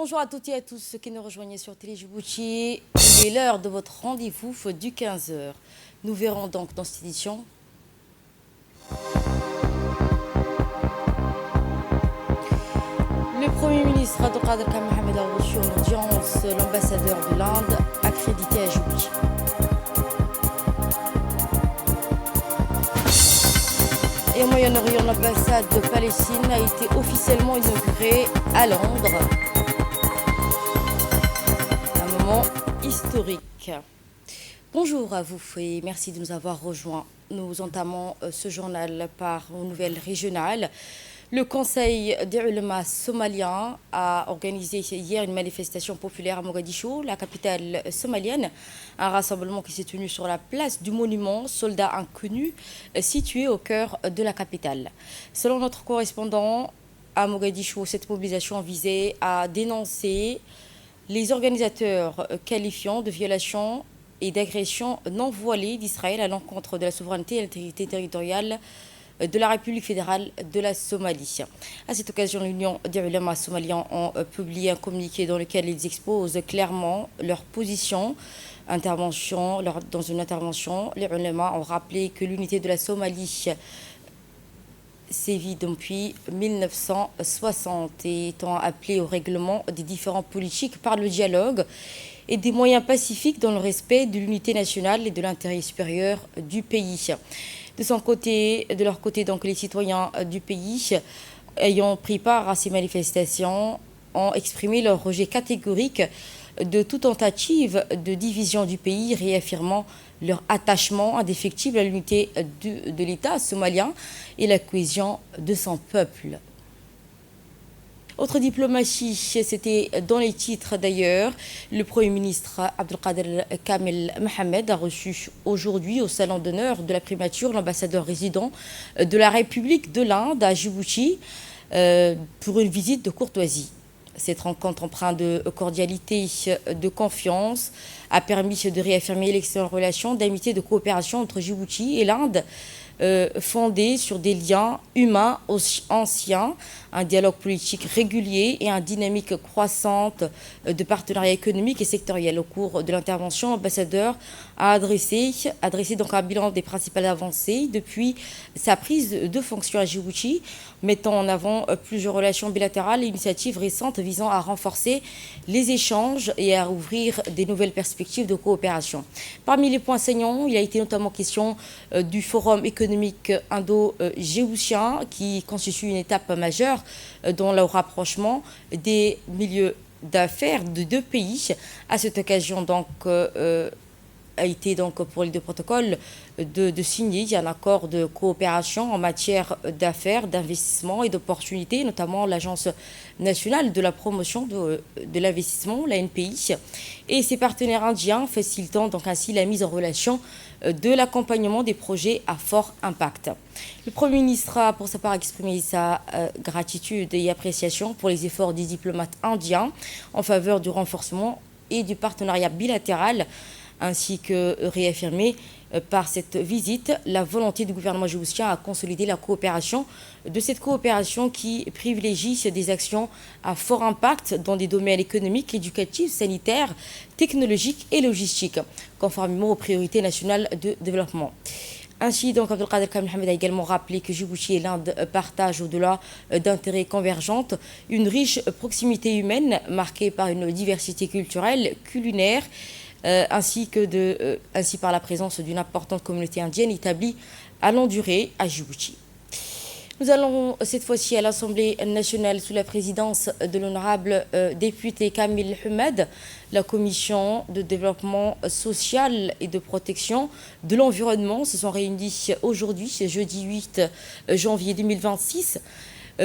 Bonjour à toutes et à tous ceux qui nous rejoignent sur Télé Djibouti. Il est l'heure de votre rendez-vous du 15 heures. Nous verrons donc dans cette édition le Premier ministre Abdelkader Mohamed a reçu en audience l'ambassadeur de l'Inde accrédité à Djibouti. Et au Moyen-Orient, l'ambassade de Palestine a été officiellement inaugurée à Londres. Un moment historique. Bonjour à vous et merci de nous avoir rejoints. Nous entamons ce journal par une nouvelle régionale. Le Conseil des ulémas somaliens a organisé hier une manifestation populaire à Mogadiscio, la capitale somalienne. Un rassemblement qui s'est tenu sur la place du monument Soldats Inconnus, situé au cœur de la capitale. Selon notre correspondant à Mogadiscio, cette mobilisation visait à dénoncer les organisateurs qualifiant de violation et d'agression non voilée d'Israël à l'encontre de la souveraineté et de l'intégrité territoriale de la République fédérale de la Somalie. À cette occasion, l'Union des ulémas somaliens ont publié un communiqué dans lequel ils exposent clairement leur position. Dans une intervention, les ulémas ont rappelé que l'unité de la Somalie sévit depuis 1960 et étant appelé au règlement des différends politiques par le dialogue et des moyens pacifiques dans le respect de l'unité nationale et de l'intérêt supérieur du pays. De leur côté, donc, les citoyens du pays ayant pris part à ces manifestations ont exprimé leur rejet catégorique de toute tentative de division du pays, réaffirmant leur attachement indéfectible à l'unité de l'État somalien et la cohésion de son peuple. Autre diplomatie, c'était dans les titres d'ailleurs. Le Premier ministre Abdelkader Mohamed a reçu aujourd'hui au Salon d'honneur de la primature l'ambassadeur résident de la République de l'Inde à Djibouti pour une visite de courtoisie. Cette rencontre empreinte de cordialité, de confiance, a permis de réaffirmer l'excellente relation d'amitié et de coopération entre Djibouti et l'Inde, fondée sur des liens humains anciens, un dialogue politique régulier et une dynamique croissante de partenariat économique et sectoriel. Au cours de l'intervention, l'ambassadeur a adressé donc un bilan des principales avancées depuis sa prise de fonction à Djibouti, mettant en avant plusieurs relations bilatérales et initiatives récentes visant à renforcer les échanges et à ouvrir des nouvelles perspectives de coopération. Parmi les points saignants, il a été notamment question du forum économique indo-djiboutien qui constitue une étape majeure dans le rapprochement des milieux d'affaires de deux pays. À cette occasion, donc, a été donc pour les deux protocoles de signer un accord de coopération en matière d'affaires, d'investissement et d'opportunités, notamment l'Agence nationale de la promotion de l'investissement, l'ANPI, et ses partenaires indiens, facilitant donc ainsi la mise en relation de l'accompagnement des projets à fort impact. Le Premier ministre a pour sa part exprimé sa gratitude et appréciation pour les efforts des diplomates indiens en faveur du renforcement et du partenariat bilatéral, ainsi que réaffirmé par cette visite la volonté du gouvernement djiboutien à consolider la coopération, de cette coopération qui privilégie des actions à fort impact dans des domaines économiques, éducatifs, sanitaires, technologiques et logistiques, conformément aux priorités nationales de développement. Ainsi, donc, Abdelkader Mohamed a également rappelé que Djibouti et l'Inde partagent, au-delà d'intérêts convergentes, une riche proximité humaine marquée par une diversité culturelle, culinaire, ainsi par la présence d'une importante communauté indienne établie à longue durée à Djibouti. Nous allons cette fois-ci à l'Assemblée nationale sous la présidence de l'honorable député Kamil Ahmed. La commission de développement social et de protection de l'environnement se sont réunis aujourd'hui, jeudi 8 janvier 2026,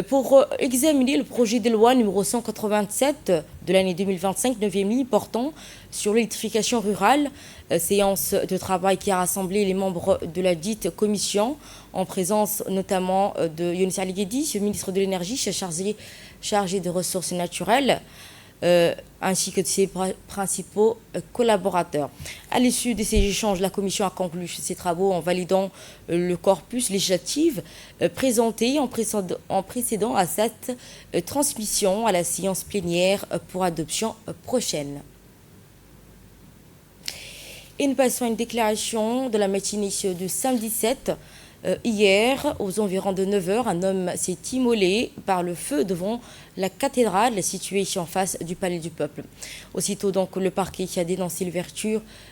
pour examiner le projet de loi numéro 187 de l'année 2025, 9e ligne, portant sur l'électrification rurale. Séance de travail qui a rassemblé les membres de la dite commission, en présence notamment de Younis Ali Guedi, ministre de l'énergie chargé des ressources naturelles. ainsi que de ses principaux collaborateurs. À l'issue de ces échanges, la Commission a conclu ses travaux en validant le corpus législatif présenté en précédant à cette transmission à la séance plénière pour adoption prochaine. Et nous passons à une déclaration de la matinée du samedi 7. Hier, aux environs de 9 h, un homme s'est immolé par le feu devant la cathédrale située en face du Palais du Peuple. Aussitôt, donc, le parquet qui a dénoncé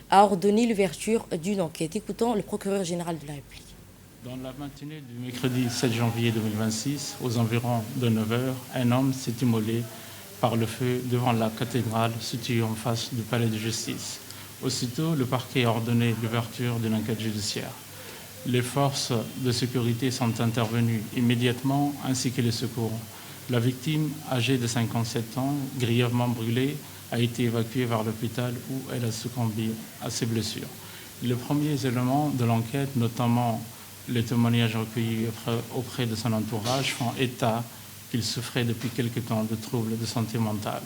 a ordonné l'ouverture d'une enquête. Écoutons le procureur général de la République. Dans la matinée du mercredi 7 janvier 2026, aux environs de 9 h, un homme s'est immolé par le feu devant la cathédrale située en face du Palais de justice. Aussitôt, le parquet a ordonné l'ouverture d'une enquête judiciaire. Les forces de sécurité sont intervenues immédiatement, ainsi que les secours. La victime, âgée de 57 ans, grièvement brûlée, a été évacuée vers l'hôpital où elle a succombé à ses blessures. Les premiers éléments de l'enquête, notamment les témoignages recueillis auprès de son entourage, font état qu'il souffrait depuis quelque temps de troubles de santé mentale.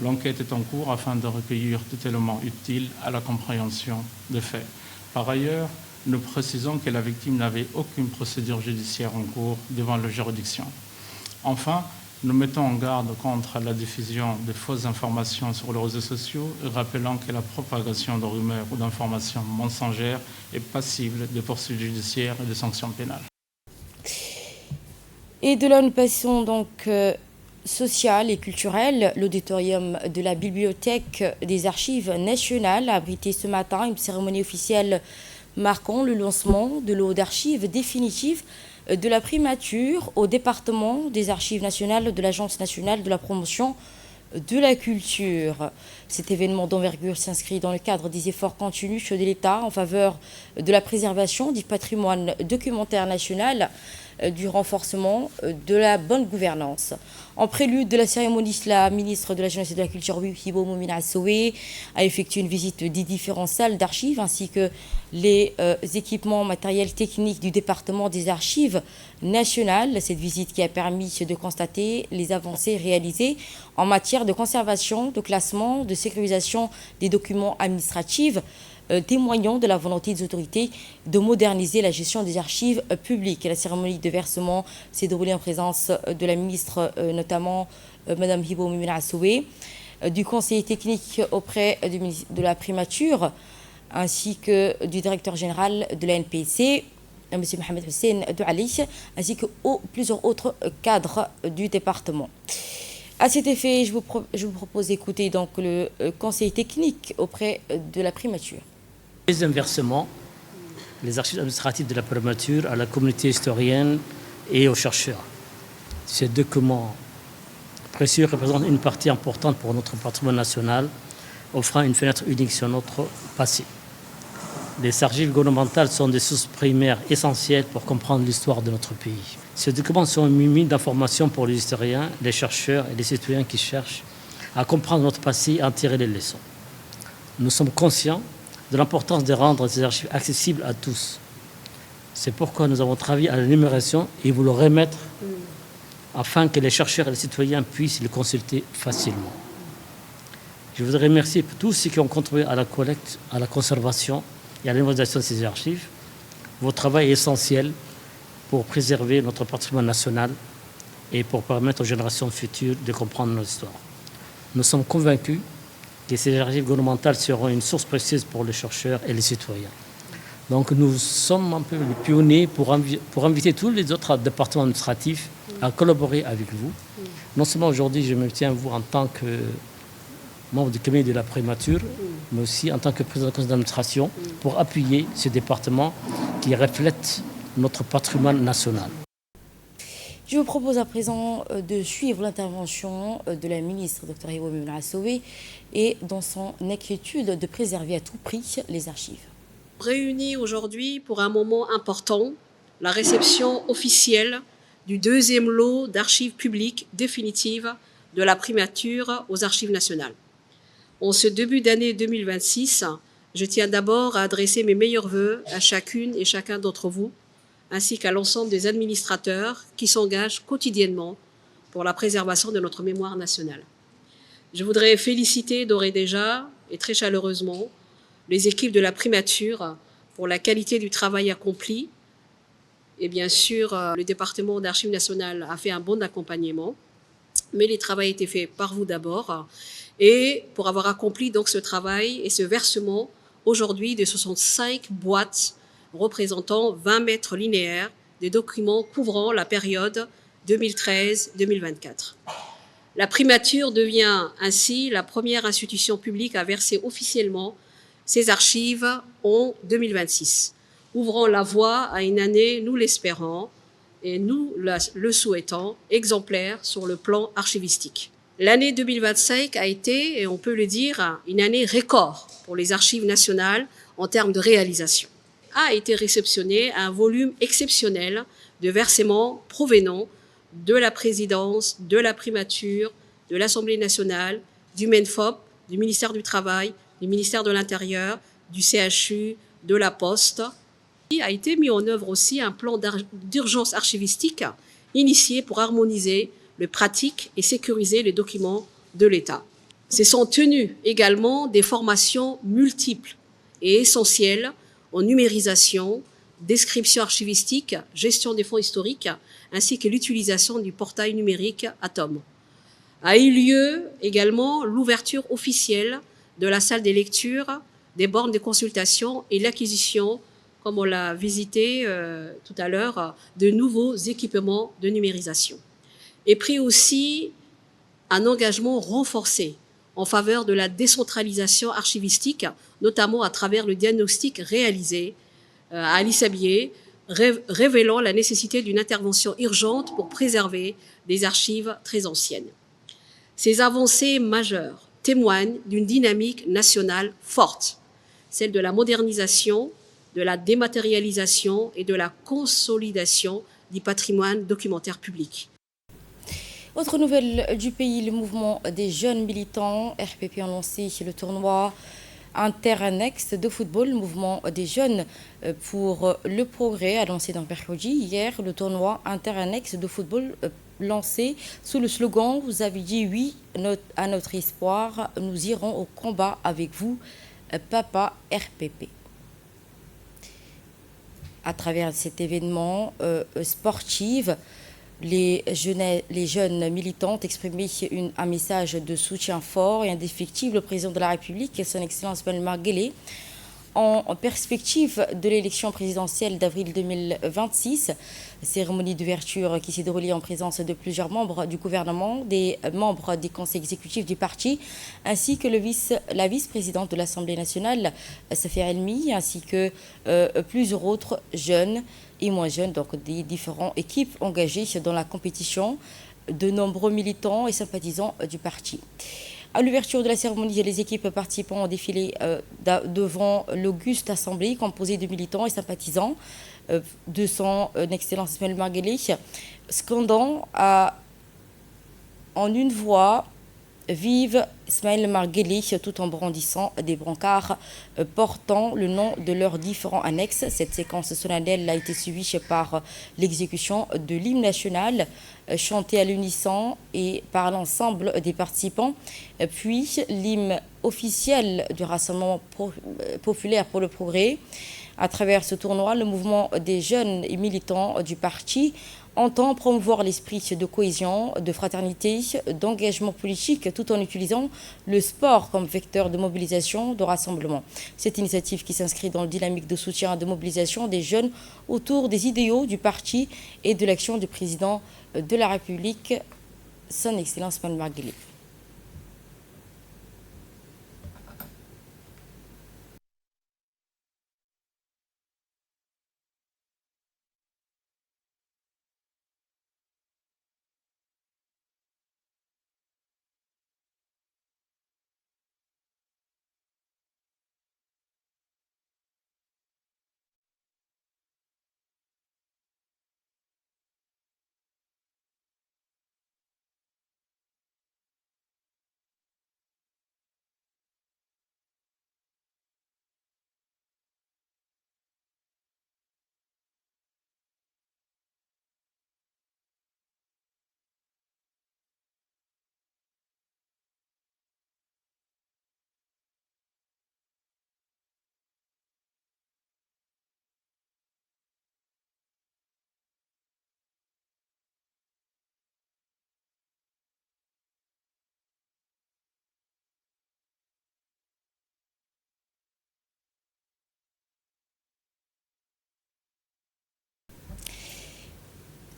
L'enquête est en cours afin de recueillir tout élément utile à la compréhension des faits. Par ailleurs, nous précisons que la victime n'avait aucune procédure judiciaire en cours devant la juridiction. Enfin, nous mettons en garde contre la diffusion de fausses informations sur les réseaux sociaux et rappelons que la propagation de rumeurs ou d'informations mensongères est passible de poursuites judiciaires et de sanctions pénales. Et de là, nous passons donc social et culturel. L'auditorium de la Bibliothèque des Archives nationales a abrité ce matin une cérémonie officielle marquant le lancement de l'eau d'archives définitive de la primature au département des Archives nationales de l'Agence nationale de la promotion de la culture. Cet événement d'envergure s'inscrit dans le cadre des efforts continus de l'État en faveur de la préservation du patrimoine documentaire national, du renforcement de la bonne gouvernance. En prélude de la cérémonie, la ministre de la Jeunesse et de la Culture, Hibo Moumina Sowe, a effectué une visite des différentes salles d'archives ainsi que les équipements matériels techniques du département des Archives nationales. Cette visite qui a permis de constater les avancées réalisées en matière de conservation, de classement, de sécurisation des documents administratifs, témoignant de la volonté des autorités de moderniser la gestion des archives publiques. Et la cérémonie de versement s'est déroulée en présence de la ministre, notamment Mme Hibo Moumina Sowe, du conseiller technique auprès de la primature, ainsi que du directeur général de la NPC, M. Mohamed Hussein Douali, ainsi que plusieurs autres cadres du département. À cet effet, je vous propose d'écouter donc le conseil technique auprès de la primature. Deuxième versement, les archives administratives de la primature à la communauté historienne et aux chercheurs. Ces documents précieux représentent une partie importante pour notre patrimoine national, offrant une fenêtre unique sur notre passé. Les archives gouvernementales sont des sources primaires essentielles pour comprendre l'histoire de notre pays. Ces documents sont une mine d'informations pour les historiens, les chercheurs et les citoyens qui cherchent à comprendre notre passé et à en tirer les leçons. Nous sommes conscients de l'importance de rendre ces archives accessibles à tous. C'est pourquoi nous avons travaillé à la numération et vous le remettre afin que les chercheurs et les citoyens puissent les consulter facilement. Je voudrais remercier tous ceux qui ont contribué à la collecte, à la conservation et à la numérisation de ces archives. Votre travail est essentiel pour préserver notre patrimoine national et pour permettre aux générations futures de comprendre notre histoire. Nous sommes convaincus que ces archives gouvernementales seront une source précieuse pour les chercheurs et les citoyens. Donc nous sommes un peu les pionniers pour inviter tous les autres départements administratifs à collaborer avec vous. Non seulement aujourd'hui, je me tiens à vous en tant que membre du comité de la primature, mais aussi en tant que président du conseil d'administration pour appuyer ce département qui reflète notre patrimoine national. Je vous propose à présent de suivre l'intervention de la ministre Dr Hibo Moumina Sowe et dans son inquiétude de préserver à tout prix les archives. Réunis aujourd'hui pour un moment important, la réception officielle du deuxième lot d'archives publiques définitives de la primature aux Archives nationales. En ce début d'année 2026, je tiens d'abord à adresser mes meilleurs vœux à chacune et chacun d'entre vous, ainsi qu'à l'ensemble des administrateurs qui s'engagent quotidiennement pour la préservation de notre mémoire nationale. Je voudrais féliciter d'ores et déjà, et très chaleureusement, les équipes de la primature pour la qualité du travail accompli. Et bien sûr, le département d'Archives nationales a fait un bon accompagnement, mais le travail a été fait par vous d'abord. Et pour avoir accompli donc ce travail et ce versement aujourd'hui de 65 boîtes représentant 20 mètres linéaires de documents couvrant la période 2013-2024. La primature devient ainsi la première institution publique à verser officiellement ses archives en 2026, ouvrant la voie à une année, nous l'espérons, et nous le souhaitons, exemplaire sur le plan archivistique. L'année 2025 a été, et on peut le dire, une année record pour les archives nationales en termes de réalisation. A été réceptionné un volume exceptionnel de versements provenant de la présidence, de la primature, de l'Assemblée nationale, du MENFOP, du ministère du Travail, du ministère de l'Intérieur, du CHU, de la Poste. Il a été mis en œuvre aussi un plan d'urgence archivistique initié pour harmoniser les pratiques et sécuriser les documents de l'État. Se sont tenues également des formations multiples et essentielles en numérisation, description archivistique, gestion des fonds historiques, ainsi que l'utilisation du portail numérique Atom. A eu lieu également l'ouverture officielle de la salle des lectures, des bornes de consultation et l'acquisition, comme on l'a visité tout à l'heure, de nouveaux équipements de numérisation. Et pris aussi un engagement renforcé en faveur de la décentralisation archivistique, notamment à travers le diagnostic réalisé à Alice Abier, révélant la nécessité d'une intervention urgente pour préserver des archives très anciennes. Ces avancées majeures témoignent d'une dynamique nationale forte, celle de la modernisation, de la dématérialisation et de la consolidation du patrimoine documentaire public. Autre nouvelle du pays, le mouvement des jeunes militants RPP a lancé le tournoi interannexe de football, le mouvement des jeunes pour le progrès a lancé dans le mercredi. Hier, le tournoi interannexe de football lancé sous le slogan « Vous avez dit oui à notre espoir, nous irons au combat avec vous, Papa RPP ». À travers cet événement sportif, les jeunes militants exprimaient un message de soutien fort et indéfectible au président de la République, son Excellence Ben Marguelé, en perspective de l'élection présidentielle d'avril 2026. Cérémonie d'ouverture qui s'est déroulée en présence de plusieurs membres du gouvernement, des membres des conseils exécutifs du parti, ainsi que la vice-présidente de l'Assemblée nationale, Safia Elmi, ainsi que plusieurs autres jeunes et moins jeunes, donc des différentes équipes engagées dans la compétition, de nombreux militants et sympathisants du parti. À l'ouverture de la cérémonie, les équipes participants ont défilé devant l'auguste assemblée composée de militants et sympathisants de son Excellence Ismaël Marguelé, scandant en une voix vive Ismaël Marguelé tout en brandissant des brancards portant le nom de leurs différents annexes. Cette séquence solennelle a été suivie par l'exécution de l'hymne national chanté à l'unisson et par l'ensemble des participants, puis l'hymne officiel du Rassemblement populaire pour le progrès. À travers ce tournoi, le mouvement des jeunes et militants du parti entend promouvoir l'esprit de cohésion, de fraternité, d'engagement politique, tout en utilisant le sport comme vecteur de mobilisation, de rassemblement. Cette initiative qui s'inscrit dans la dynamique de soutien et de mobilisation des jeunes autour des idéaux du parti et de l'action du président de la République, son Excellence Ben Marguelé.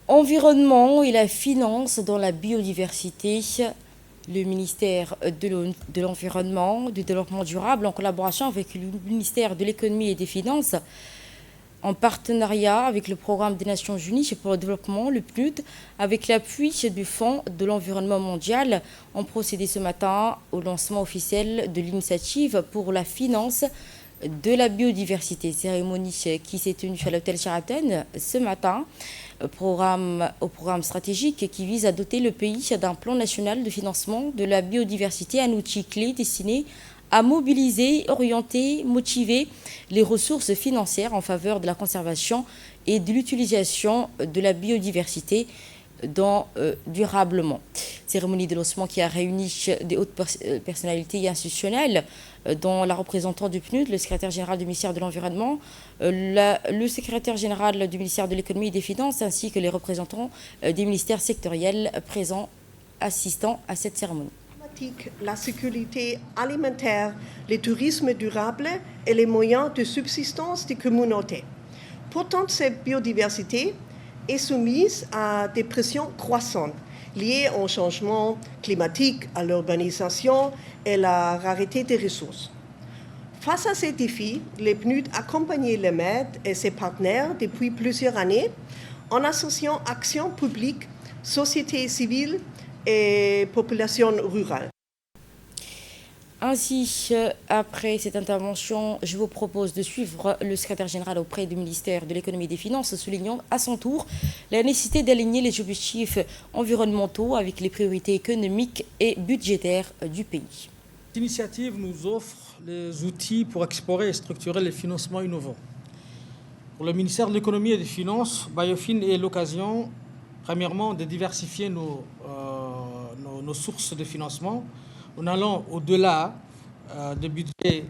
Environnement et la finance dans la biodiversité. Le ministère de l'Environnement, du Développement durable, en collaboration avec le ministère de l'Économie et des Finances, en partenariat avec le Programme des Nations Unies pour le développement, le PNUD, avec l'appui du Fonds de l'environnement mondial, ont procédé ce matin au lancement officiel de l'initiative pour la finance de la biodiversité. Cérémonie qui s'est tenue à l'hôtel Sheraton ce matin, au programme stratégique qui vise à doter le pays d'un plan national de financement de la biodiversité, un outil clé destiné à mobiliser, orienter, motiver les ressources financières en faveur de la conservation et de l'utilisation de la biodiversité durablement. Cérémonie de lancement qui a réuni des hautes personnalités institutionnelles, dont la représentante du PNUD, le secrétaire général du ministère de l'Environnement, le secrétaire général du ministère de l'Économie et des Finances, ainsi que les représentants des ministères sectoriels présents assistant à cette cérémonie. La sécurité alimentaire, le tourisme durable et les moyens de subsistance des communautés. Pourtant, cette biodiversité est soumise à des pressions croissantes liées au changement climatique, à l'urbanisation et la rareté des ressources. Face à ces défis, le PNUD accompagne le MED et ses partenaires depuis plusieurs années en associant action publique, société civile et population rurale. Ainsi, après cette intervention, je vous propose de suivre le secrétaire général auprès du ministère de l'Économie et des Finances, soulignant à son tour la nécessité d'aligner les objectifs environnementaux avec les priorités économiques et budgétaires du pays. Cette initiative nous offre les outils pour explorer et structurer les financements innovants. Pour le ministère de l'Économie et des Finances, Biofin est l'occasion, premièrement, de diversifier nos sources de financement en allant au-delà de budgets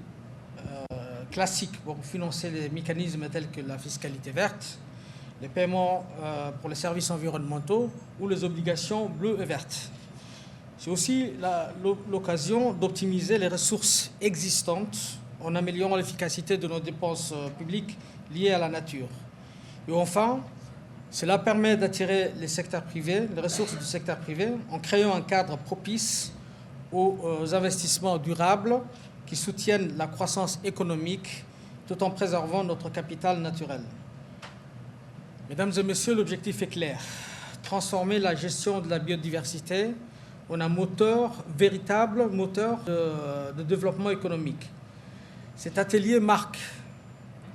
classiques pour financer les mécanismes tels que la fiscalité verte, les paiements pour les services environnementaux ou les obligations bleues et vertes. C'est aussi l'occasion d'optimiser les ressources existantes en améliorant l'efficacité de nos dépenses publiques liées à la nature. Et enfin, cela permet d'attirer les secteurs privés, les ressources du secteur privé, en créant un cadre propice aux investissements durables qui soutiennent la croissance économique tout en préservant notre capital naturel. Mesdames et messieurs, l'objectif est clair. Transformer la gestion de la biodiversité en un véritable moteur de développement économique. Cet atelier marque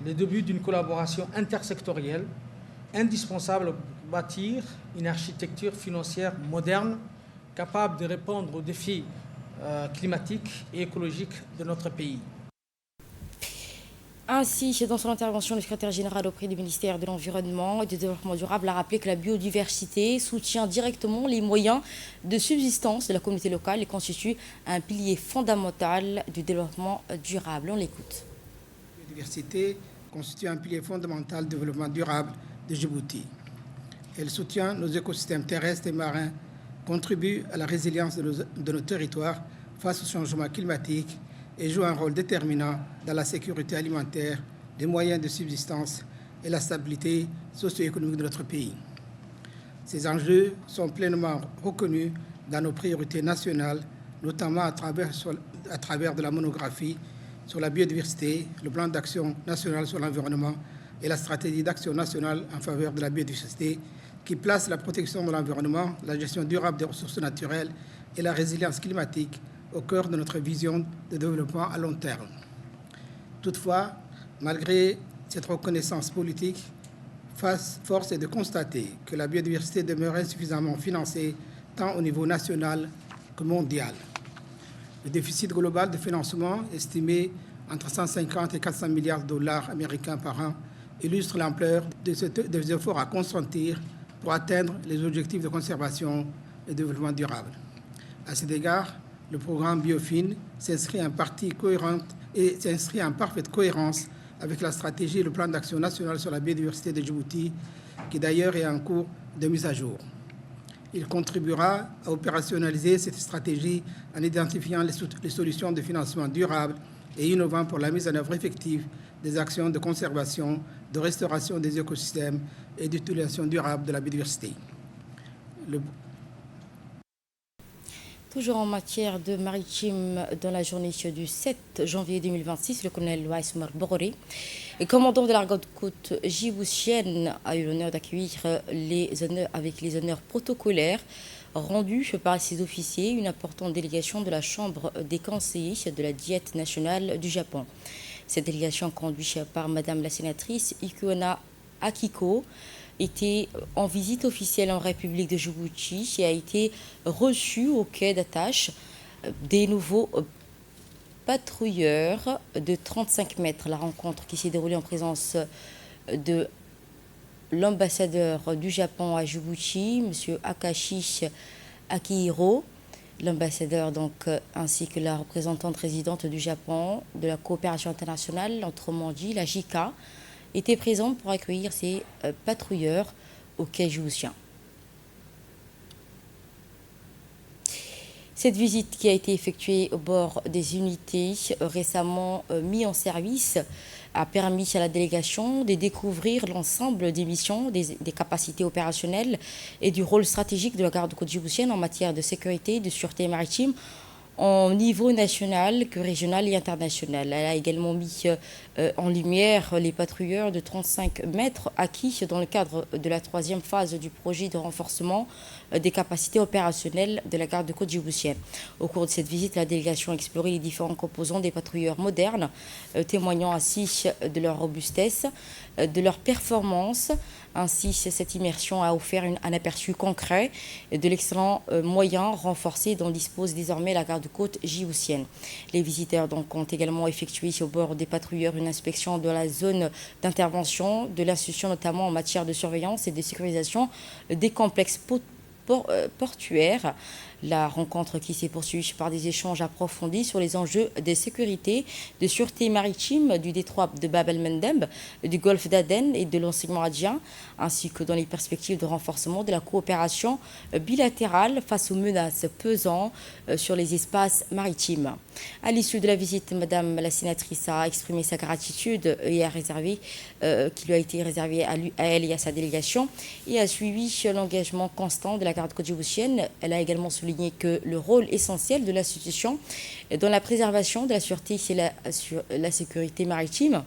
le début d'une collaboration intersectorielle indispensable pour bâtir une architecture financière moderne capable de répondre aux défis climatiques et écologiques de notre pays. Ainsi, dans son intervention, le secrétaire général auprès du ministère de l'Environnement et du Développement durable a rappelé que la biodiversité soutient directement les moyens de subsistance de la communauté locale et constitue un pilier fondamental du développement durable. On l'écoute. La biodiversité constitue un pilier fondamental du développement durable de Djibouti. Elle soutient nos écosystèmes terrestres et marins, contribue à la résilience de nos territoires face au changement climatique et joue un rôle déterminant dans la sécurité alimentaire, les moyens de subsistance et la stabilité socio-économique de notre pays. Ces enjeux sont pleinement reconnus dans nos priorités nationales, notamment à travers de la monographie sur la biodiversité, le plan d'action national sur l'environnement et la stratégie d'action nationale en faveur de la biodiversité qui place la protection de l'environnement, la gestion durable des ressources naturelles et la résilience climatique au cœur de notre vision de développement à long terme. Toutefois, malgré cette reconnaissance politique, force est de constater que la biodiversité demeure insuffisamment financée tant au niveau national que mondial. Le déficit global de financement, estimé entre 150 et 400 milliards de dollars américains par an, illustre l'ampleur des efforts à consentir pour atteindre les objectifs de conservation et de développement durable. À cet égard, le programme Biofin s'inscrit en parfaite cohérence avec la stratégie et le plan d'action national sur la biodiversité de Djibouti, qui d'ailleurs est en cours de mise à jour. Il contribuera à opérationnaliser cette stratégie en identifiant les solutions de financement durable et innovants pour la mise en œuvre effective des actions de conservation, de restauration des écosystèmes et d'utilisation durable de la biodiversité. Toujours en matière de maritime, dans la journée du 7 janvier 2026, le colonel Waïs Omar Bororé, commandant de la garde-côte djiboutienne, a eu l'honneur d'accueillir avec les honneurs protocolaires rendus par ses officiers une importante délégation de la Chambre des conseillers de la Diète nationale du Japon. Cette délégation, conduite par Madame la sénatrice Ikuona Akiko, était en visite officielle en République de Djibouti et a été reçue au quai d'attache des nouveaux patrouilleurs de 35 mètres. La rencontre qui s'est déroulée en présence de l'ambassadeur du Japon à Djibouti, M. Akashi Akihiro, l'ambassadeur ainsi que la représentante résidente du Japon de la coopération internationale, autrement dit la JICA, étaient présents pour accueillir ces patrouilleurs au quai djiboutien. Cette visite qui a été effectuée au bord des unités récemment mises en service a permis à la délégation de découvrir l'ensemble des missions, des capacités opérationnelles et du rôle stratégique de la garde-côte djiboutienne en matière de sécurité et de sûreté maritime au niveau national que régional et international. Elle a également mis en lumière les patrouilleurs de 35 mètres acquis dans le cadre de la troisième phase du projet de renforcement des capacités opérationnelles de la garde-côte djiboutienne. Au cours de cette visite, la délégation a exploré les différents composants des patrouilleurs modernes, témoignant ainsi de leur robustesse, de leur performance. Ainsi, cette immersion a offert un aperçu concret de l'excellent moyen renforcé dont dispose désormais la garde-côte djiboutienne. Les visiteurs ont également effectué au bord des patrouilleurs une inspection de la zone d'intervention de l'institution, notamment en matière de surveillance et de sécurisation des complexes portuaires. La rencontre qui s'est poursuivie par des échanges approfondis sur les enjeux de sécurité, de sûreté maritime du détroit de Bab el-Mandeb, du golfe d'Aden et de l'océan Indien, ainsi que dans les perspectives de renforcement de la coopération bilatérale face aux menaces pesant sur les espaces maritimes. À l'issue de la visite, Madame la sénatrice a exprimé sa gratitude et qui lui a été réservée à elle et à sa délégation, et a suivi l'engagement constant de la garde-côte djiboutienne. Elle a également souligné que le rôle essentiel de l'institution dans la préservation de la sûreté et la sécurité maritime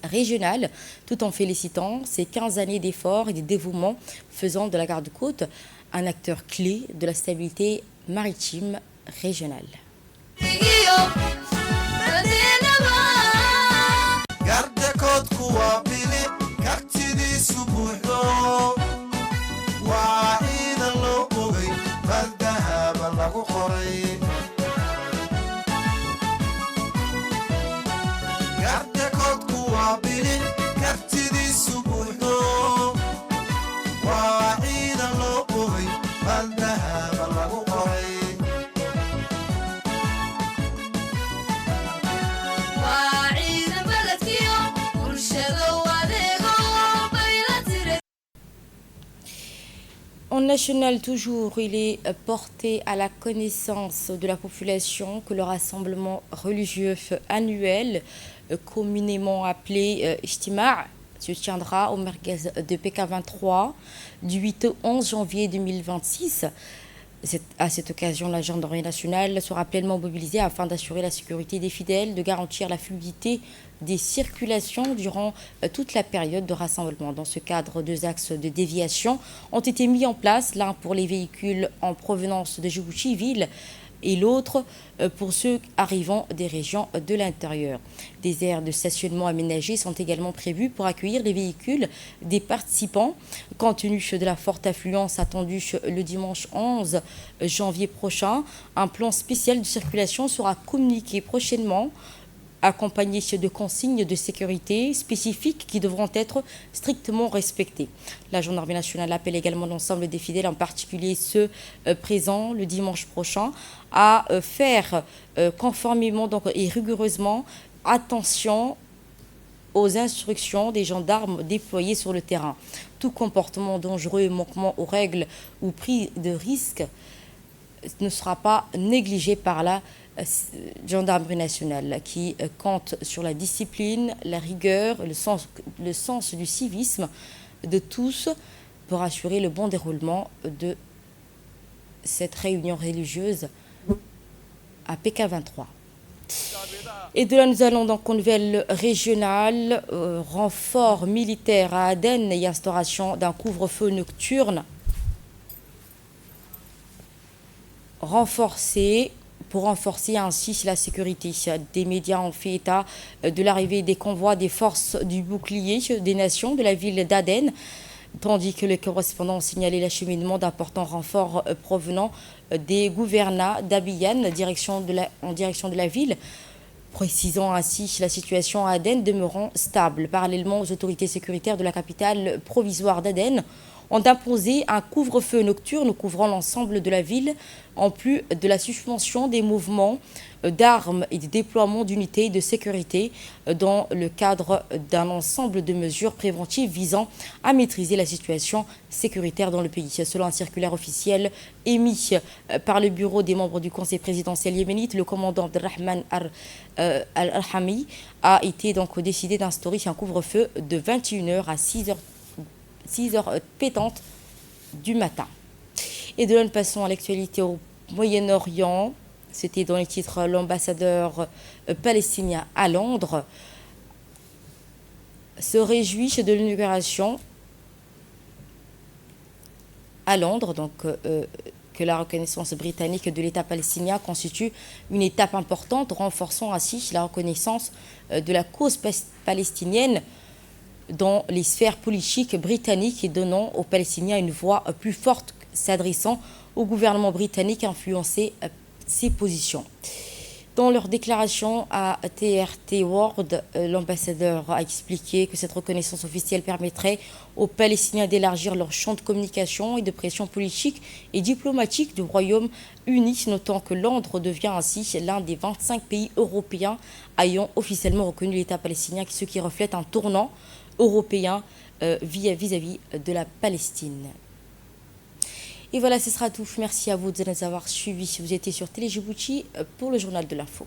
régionale, tout en félicitant ces 15 années d'efforts et de dévouement, faisant de la garde-côte un acteur clé de la stabilité maritime régionale. En national toujours, il est porté à la connaissance de la population que le rassemblement religieux annuel, communément appelé Ijtima', se tiendra au Merguez de Pékin 23 du 8 au 11 janvier 2026. À cette occasion, la gendarmerie nationale sera pleinement mobilisée afin d'assurer la sécurité des fidèles, de garantir la fluidité des circulations durant toute la période de rassemblement. Dans ce cadre, 2 axes de déviation ont été mis en place, l'un pour les véhicules en provenance de Djibouti-Ville et l'autre pour ceux arrivant des régions de l'intérieur. Des aires de stationnement aménagées sont également prévues pour accueillir les véhicules des participants. Compte tenu de la forte affluence attendue le dimanche 11 janvier prochain, un plan spécial de circulation sera communiqué prochainement, accompagnés de consignes de sécurité spécifiques qui devront être strictement respectées. La gendarmerie nationale appelle également l'ensemble des fidèles, en particulier ceux présents le dimanche prochain, à faire conformément et rigoureusement attention aux instructions des gendarmes déployés sur le terrain. Tout comportement dangereux, manquement aux règles ou prise de risque ne sera pas négligé par la gendarmerie nationale qui compte sur la discipline, la rigueur, le sens du civisme de tous pour assurer le bon déroulement de cette réunion religieuse à Pékin 23. Et de là, nous allons donc aux nouvelles régionales, renfort militaire à Aden et instauration d'un couvre-feu nocturne renforcé pour renforcer ainsi la sécurité. Des médias ont fait état de l'arrivée des convois des forces du bouclier des nations de la ville d'Aden, tandis que les correspondants ont signalé l'acheminement d'importants renforts provenant des gouvernats d'Abidjan en direction de la ville, précisant ainsi la situation à Aden demeurant stable. Parallèlement, aux autorités sécuritaires de la capitale provisoire d'Aden ont imposé un couvre-feu nocturne couvrant l'ensemble de la ville, en plus de la suspension des mouvements d'armes et des déploiements d'unités de sécurité dans le cadre d'un ensemble de mesures préventives visant à maîtriser la situation sécuritaire dans le pays. Selon un circulaire officiel émis par le bureau des membres du conseil présidentiel yéménite, le commandant Abdelrahman al-Arhami a été donc décidé d'instaurer un couvre-feu de 21h à 6h pétantes du matin. Et de là, nous passons à l'actualité au Moyen-Orient. C'était dans les titres l'ambassadeur palestinien à Londres se réjouit de l'inauguration à Londres, donc que la reconnaissance britannique de l'État palestinien constitue une étape importante, renforçant ainsi la reconnaissance de la cause palestinienne dans les sphères politiques britanniques et donnant aux Palestiniens une voix plus forte, s'adressant au gouvernement britannique à influencer ses positions. Dans leur déclaration à TRT World, l'ambassadeur a expliqué que cette reconnaissance officielle permettrait aux Palestiniens d'élargir leur champ de communication et de pression politique et diplomatique du Royaume-Uni, notant que Londres devient ainsi l'un des 25 pays européens ayant officiellement reconnu l'État palestinien, ce qui reflète un tournant européen vis-à-vis de la Palestine. Et voilà, ce sera tout. Merci à vous de nous avoir suivis. Vous étiez sur Télé Djibouti pour le journal de l'info.